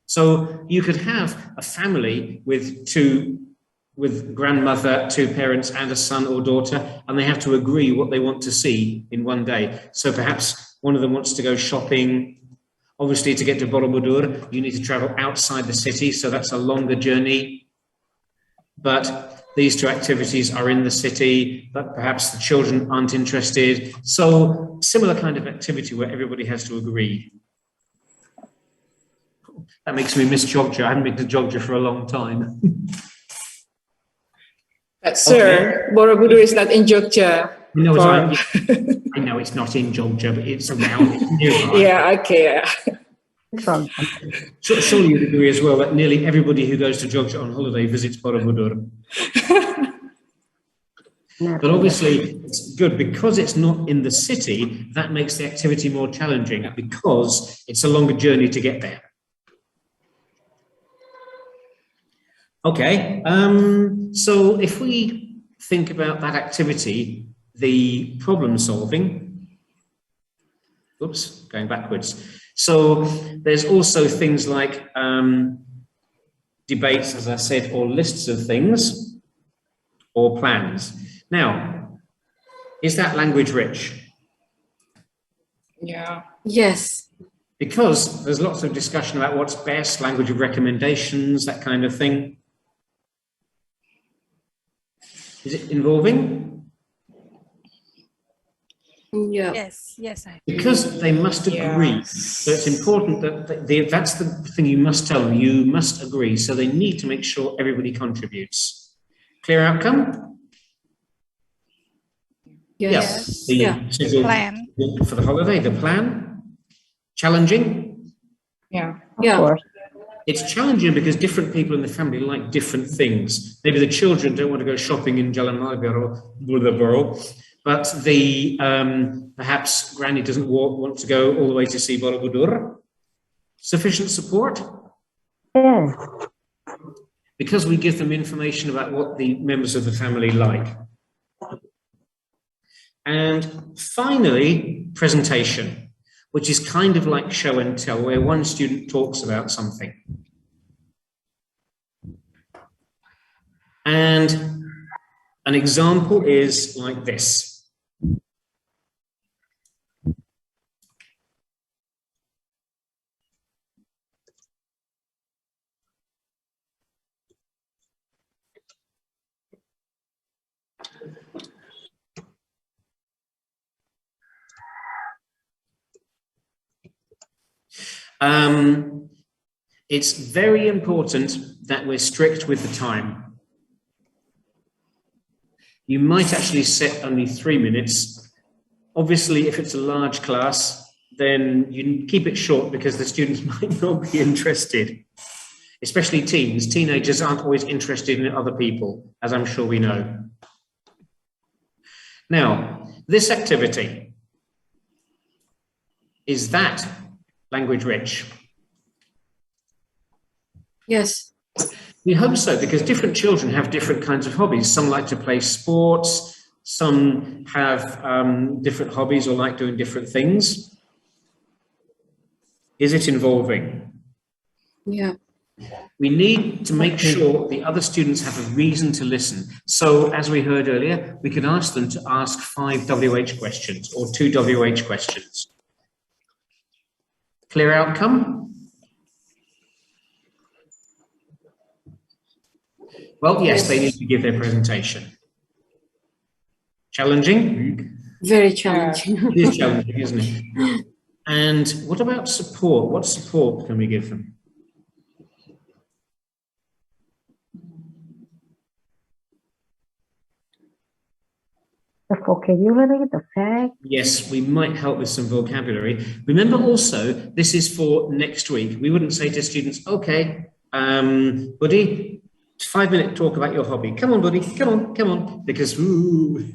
[SPEAKER 2] So you could have a family with grandmother, 2 parents and a son or daughter, and they have to agree what they want to see in one day. So perhaps one of them wants to go shopping. Obviously, to get to Borobudur, you need to travel outside the city, so that's a longer journey. But these 2 activities are in the city, but perhaps the children aren't interested. So similar kind of activity where everybody has to agree. That makes me miss Jogja. I haven't been to Jogja for a long time.
[SPEAKER 7] But sir, Borobudur is not in Jogja.
[SPEAKER 2] No, I know it's not in Jogja, but it's around. It's nearby.
[SPEAKER 7] Yeah, okay.
[SPEAKER 2] Surely you'd agree as well that nearly everybody who goes to Jogja on holiday visits Borobudur. But obviously, it's good because it's not in the city. That makes the activity more challenging because it's a longer journey to get there. Okay, so if we think about that activity, the problem solving, oops, going backwards. So there's also things like debates, as I said, or lists of things, or plans. Now, is that language rich?
[SPEAKER 7] Yeah.
[SPEAKER 4] Yes.
[SPEAKER 2] Because there's lots of discussion about what's best, language of recommendations, that kind of thing. Is it involving?
[SPEAKER 4] Yeah.
[SPEAKER 6] Yes. Yes.
[SPEAKER 2] Because they must agree.
[SPEAKER 7] Yes.
[SPEAKER 2] So it's important that that's the thing you must tell them. You must agree. So they need to make sure everybody contributes. Clear outcome?
[SPEAKER 4] Yes.
[SPEAKER 2] The
[SPEAKER 4] Yeah.
[SPEAKER 2] schedule
[SPEAKER 6] Plan.
[SPEAKER 2] for the holiday, the plan. Challenging?
[SPEAKER 7] Yeah.
[SPEAKER 4] Yeah.
[SPEAKER 2] It's challenging because different people in the family like different things. Maybe the children don't want to go shopping in Jalan Malioboro, but the perhaps Granny doesn't want to go all the way to see Borobudur. Sufficient support?
[SPEAKER 8] Yes.
[SPEAKER 2] Because we give them information about what the members of the family like. And finally, presentation, which is kind of like show and tell, where one student talks about something. And an example is like this. It's very important that we're strict with the time. You might actually set only 3 minutes. Obviously, if it's a large class, then you keep it short because the students might not be interested, especially teens. Teenagers aren't always interested in other people, as I'm sure we know. Now, this activity, is that language rich?
[SPEAKER 4] Yes.
[SPEAKER 2] We hope so, because different children have different kinds of hobbies. Some like to play sports, some have different hobbies or like doing different things. Is it involving?
[SPEAKER 4] Yeah.
[SPEAKER 2] We need to make sure the other students have a reason to listen. So, as we heard earlier, we can ask them to ask 5 WH questions or 2 WH questions. Clear outcome? Well, yes, they need to give their presentation. Challenging?
[SPEAKER 4] Very challenging.
[SPEAKER 2] It is challenging, isn't it? And what about support? What support can we give them?
[SPEAKER 8] The vocabulary, the fact.
[SPEAKER 2] Yes, we might help with some vocabulary. Remember also, this is for next week. We wouldn't say to students, okay, buddy, 5-minute talk about your hobby. Come on, buddy, come on, because, ooh.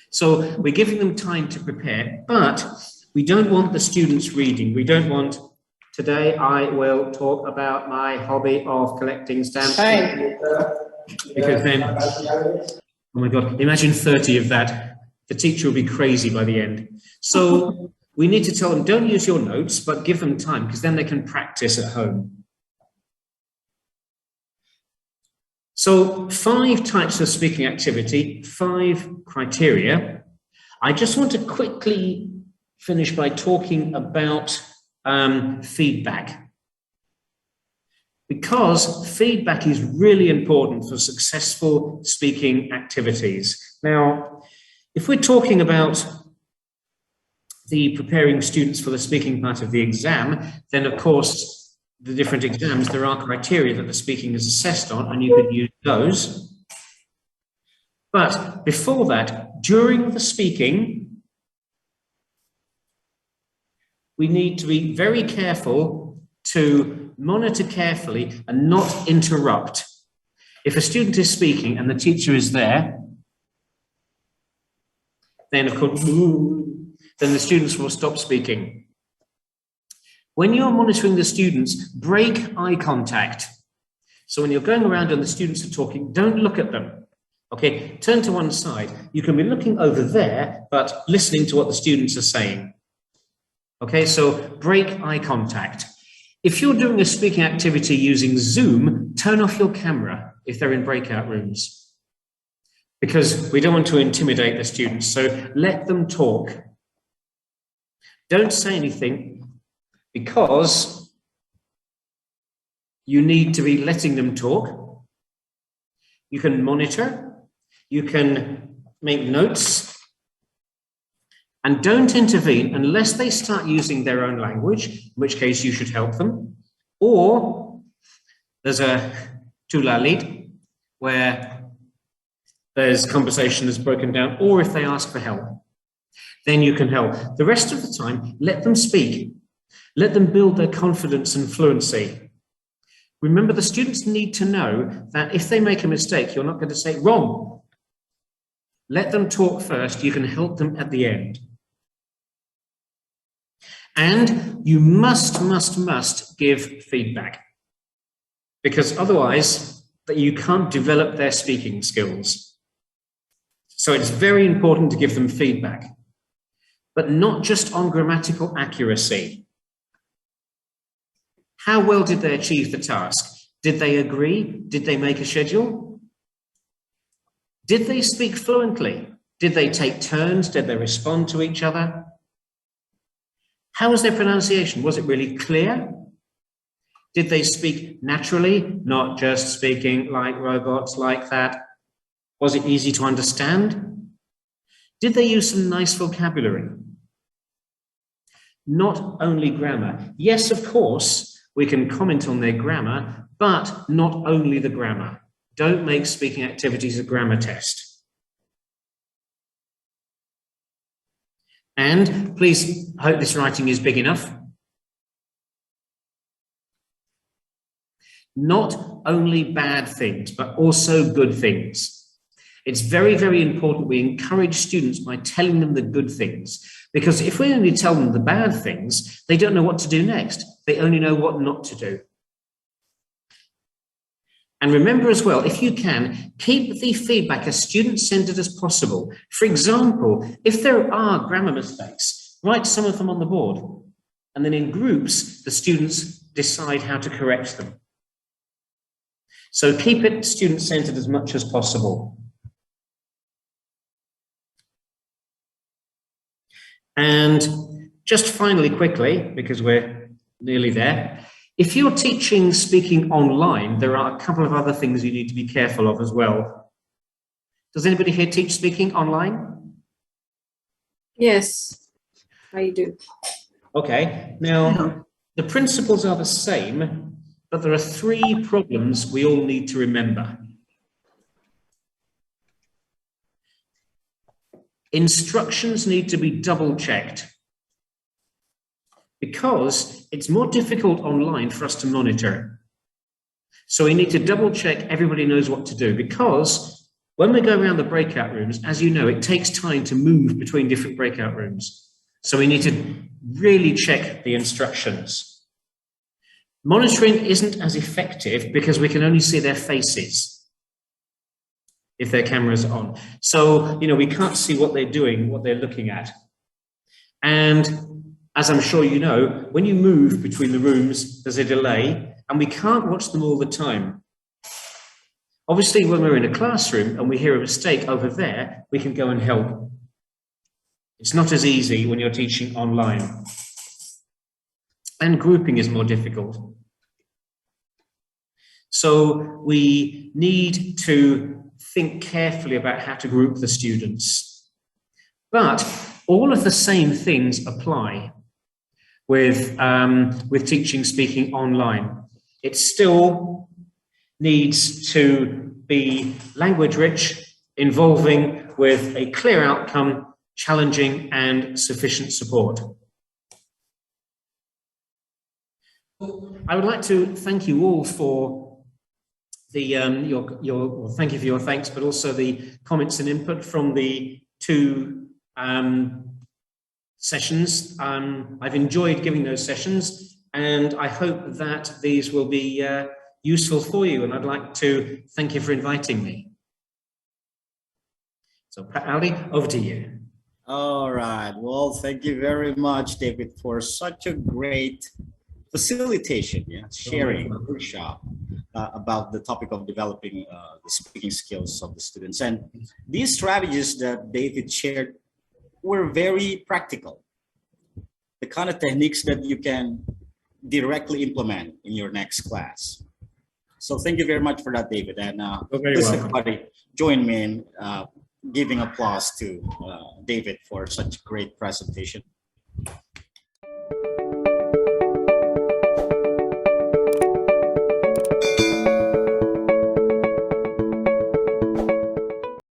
[SPEAKER 2] So we're giving them time to prepare, but we don't want the students reading. We don't want, today I will talk about my hobby of collecting stamps.
[SPEAKER 7] Fine.
[SPEAKER 2] Because then, oh my God, imagine 30 of that. The teacher will be crazy by the end. So we need to tell them, don't use your notes, but give them time, because then they can practice at home. So 5 types of speaking activity, 5 criteria. I just want to quickly finish by talking about feedback. Because feedback is really important for successful speaking activities. Now, if we're talking about the preparing students for the speaking part of the exam, then of course, the different exams, there are criteria that the speaking is assessed on, and you could use those. But before that, during the speaking, we need to be very careful to monitor carefully and not interrupt. If a student is speaking and the teacher is there, then of course, then the students will stop speaking. When you're monitoring the students, break eye contact. So when you're going around and the students are talking, don't look at them. Okay, turn to one side. You can be looking over there, but listening to what the students are saying. Okay, so break eye contact. If you're doing a speaking activity using Zoom, turn off your camera if they're in breakout rooms, because we don't want to intimidate the students. So let them talk. Don't say anything, because you need to be letting them talk. You can monitor, you can make notes, and don't intervene unless they start using their own language, in which case you should help them. Or there's a tula lead where there's conversation that's broken down, or if they ask for help, then you can help. The rest of the time, let them speak. Let them build their confidence and fluency. Remember, the students need to know that if they make a mistake, you're not going to say wrong. Let them talk first. You can help them at the end. And you must give feedback, because otherwise you can't develop their speaking skills. So it's very important to give them feedback, but not just on grammatical accuracy. How well did they achieve the task? Did they agree? Did they make a schedule? Did they speak fluently? Did they take turns? Did they respond to each other? How was their pronunciation? Was it really clear? Did they speak naturally, not just speaking like robots like that? Was it easy to understand? Did they use some nice vocabulary? Not only grammar. Yes, of course, we can comment on their grammar, but not only the grammar. Don't make speaking activities a grammar test. And please, I hope this writing is big enough. Not only bad things, but also good things. It's very, very important we encourage students by telling them the good things, because if we only tell them the bad things, they don't know what to do next. They only know what not to do. And remember as well, if you can, keep the feedback as student-centered as possible. For example, if there are grammar mistakes, write some of them on the board, and then in groups, the students decide how to correct them. So keep it student-centered as much as possible. And just finally, quickly, because we're Nearly there. If you're teaching speaking online, there are a couple of other things you need to be careful of as well. Does anybody here teach speaking online?
[SPEAKER 4] Yes, I do.
[SPEAKER 2] Okay, now the principles are the same, but there are 3 problems we all need to remember. Instructions need to be double checked because it's more difficult online for us to monitor. So we need to double check everybody knows what to do, because when we go around the breakout rooms, as you know, it takes time to move between different breakout rooms. So we need to really check the instructions. Monitoring isn't as effective because we can only see their faces if their camera's on. So, you know, we can't see what they're doing, what they're looking at. And as I'm sure you know, when you move between the rooms, there's a delay, and we can't watch them all the time. Obviously, when we're in a classroom and we hear a mistake over there, we can go and help. It's not as easy when you're teaching online. And grouping is more difficult. So we need to think carefully about how to group the students. But all of the same things apply with teaching speaking online. It still needs to be language rich, involving with a clear outcome, challenging and sufficient support. I would like to thank you all for the thank you for your thanks, but also the comments and input from the 2 sessions. I've enjoyed giving those sessions, and I hope that these will be useful for you, and I'd like to thank you for inviting me. So, Ali, over to you.
[SPEAKER 1] All right. Well, thank you very much, David, for such a great facilitation, sharing workshop about the topic of developing the speaking skills of the students. And these strategies that David shared were very practical, the kind of techniques that you can directly implement in your next class. So thank you very much for that, David. And please, everybody, join me in giving applause to David for such great presentation.